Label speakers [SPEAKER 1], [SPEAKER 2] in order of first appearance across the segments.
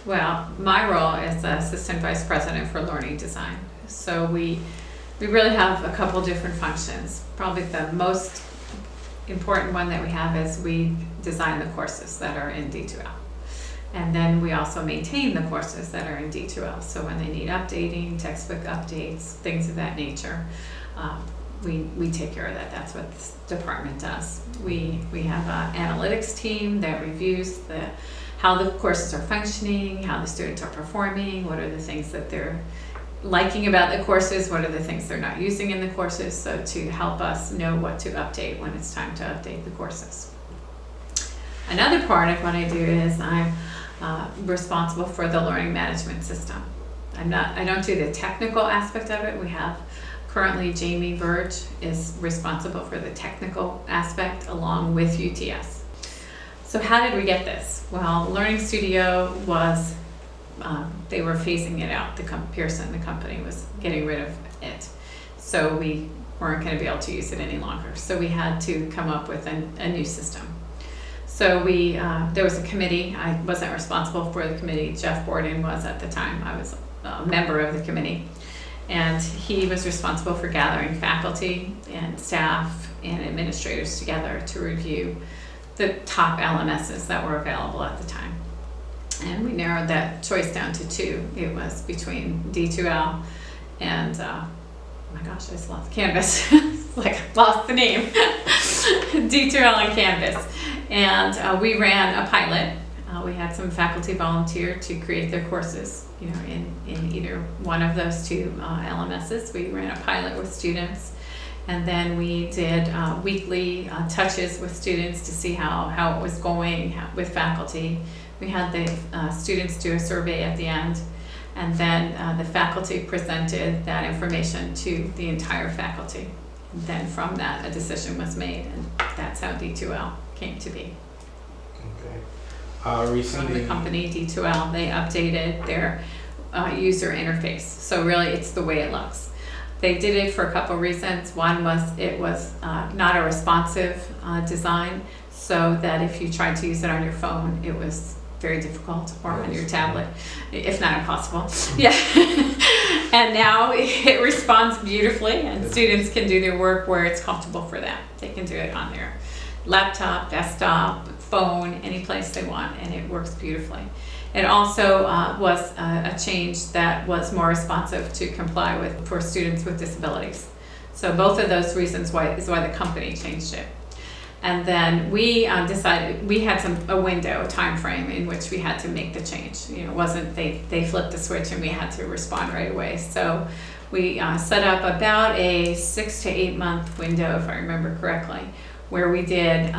[SPEAKER 1] Well, my role is Assistant Vice President for Learning Design. So we really have a couple different functions. Probably the most important one that we have is we design the courses that are in D2L. And then we also maintain the courses that are in D2L. So when they need updating, textbook updates, things of that nature, we take care of that. That's what this department does. We have an analytics team that reviews how the courses are functioning, how the students are performing, what are the things that they're liking about the courses, what are the things they're not using in the courses, so to help us know what to update when it's time to update the courses. Another part of what I do is I'm responsible for the learning management system. I don't do the technical aspect of it. We have currently Jamie Verge is responsible for the technical aspect along with UTS. So how did we get this? Well, Learning Studio was, they were phasing it out. Pearson, the company, was getting rid of it. So we weren't going to be able to use it any longer. So we had to come up with a new system. So there was a committee. I wasn't responsible for the committee. Jeff Borden was at the time. I was a member of the committee. And he was responsible for gathering faculty and staff and administrators together to review the top LMSs that were available at the time. And we narrowed that choice down to two. It was between D2L and, oh my gosh, I just lost Canvas. Like, I lost the name. D2L and Canvas. And we ran a pilot. We had some faculty volunteer to create their courses, in either one of those two LMSs. We ran a pilot with students. And then we did weekly touches with students to see how it was going with faculty. We had the students do a survey at the end, and then the faculty presented that information to the entire faculty. And then from that, a decision was made, and that's how D2L came to be.
[SPEAKER 2] Okay. Recently,
[SPEAKER 1] from the company D2L, they updated their user interface. So really, it's the way it looks. They did it for a couple reasons. One was it was not a responsive design, so that if you tried to use it on your phone, it was very difficult, or on your tablet, if not impossible. Yeah. And now it responds beautifully, and students can do their work where it's comfortable for them. They can do it on their laptop, desktop, phone, any place they want, and it works beautifully. It also was a change that was more responsive to comply with for students with disabilities. So both of those reasons is why the company changed it. And then we decided we had a window, a time frame in which we had to make the change. It wasn't they flipped the switch and we had to respond right away. So we set up about a 6 to 8 month window, if I remember correctly, where we did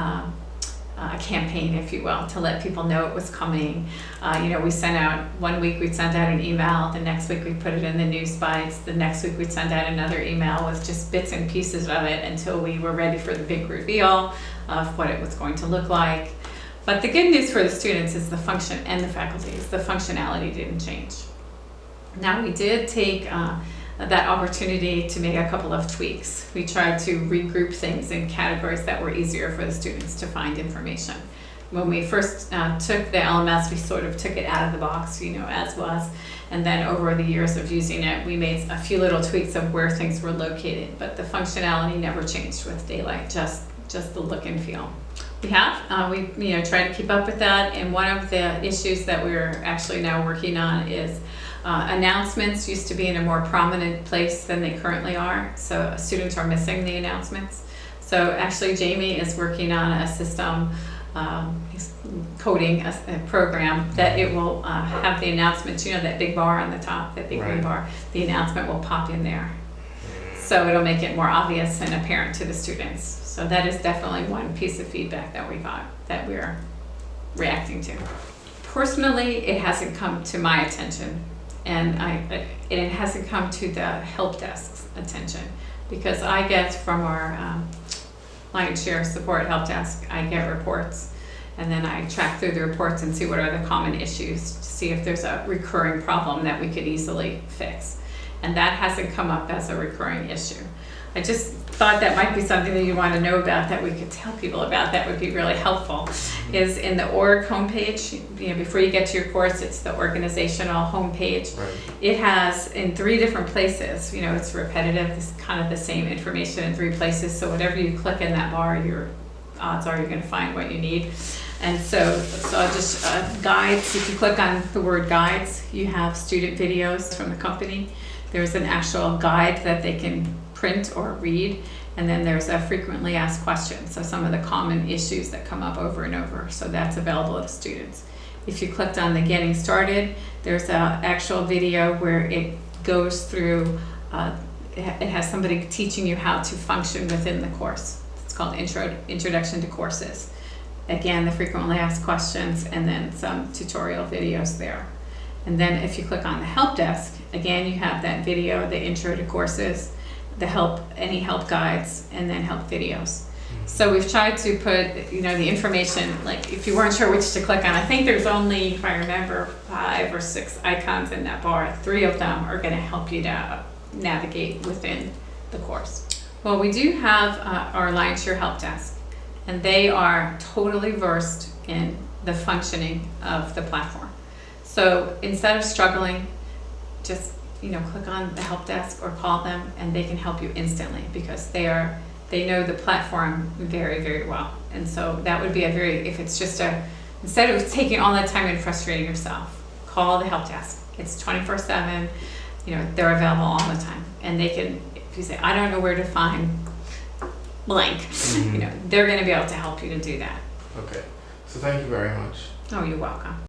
[SPEAKER 1] a campaign, if you will, to let people know it was coming. We sent out, one week we'd send out an email, the next week we'd put it in the news bites, the next week we'd send out another email with just bits and pieces of it until we were ready for the big reveal of what it was going to look like. But the good news for the students is the function, and the faculty, is the functionality didn't change. Now we did take that opportunity to make a couple of tweaks. We tried to regroup things in categories that were easier for the students to find information. When we first took the LMS, we sort of took it out of the box, as was. And then over the years of using it, we made a few little tweaks of where things were located, but the functionality never changed with Daylight, just the look and feel. We try to keep up with that, and one of the issues that we're actually now working on is announcements used to be in a more prominent place than they currently are, so students are missing the announcements. So actually Jamie is working on a system, he's coding a program that it will have the announcements, that big bar on the top, that big green bar, the announcement will pop in there. So it'll make it more obvious and apparent to the students. So that is definitely one piece of feedback that we got that we're reacting to. Personally, it hasn't come to my attention, and it hasn't come to the help desk's attention, because I get from our Lion Share support help desk, I get reports, and then I track through the reports and see what are the common issues to see if there's a recurring problem that we could easily fix. And that hasn't come up as a recurring issue. I just thought that might be something that you want to know about that we could tell people about that would be really helpful is in the org homepage. Before you get to your course, it's the organizational homepage.
[SPEAKER 2] Right.
[SPEAKER 1] It has in 3 different places. It's repetitive. It's kind of the same information in 3 places. So whatever you click in that bar, your odds are you're going to find what you need. And so I'll just guides. If you click on the word guides, you have student videos from the company. There's an actual guide that they can print or read, and then there's a frequently asked questions, so some of the common issues that come up over and over, so that's available to students. If you clicked on the getting started, there's an actual video where it goes through, it has somebody teaching you how to function within the course. It's called Introduction to Courses. Again, the frequently asked questions, and then some tutorial videos there. And then if you click on the help desk, again, you have that video, the intro to courses, the help, any help guides, and then help videos. So we've tried to put, the information, like if you weren't sure which to click on, I think there's only, if I remember, 5 or 6 icons in that bar. 3 of them are going to help you to navigate within the course. Well, we do have our Lionshare help desk, and they are totally versed in the functioning of the platform. So instead of struggling, just click on the help desk or call them, and they can help you instantly because they know the platform very, very well. And so that would be if it's just instead of taking all that time and frustrating yourself, call the help desk. It's 24/7. They're available all the time, and they can. If you say, I don't know where to find blank, they're going to be able to help you to do that.
[SPEAKER 2] Okay. So thank you very much.
[SPEAKER 1] Oh, you're welcome.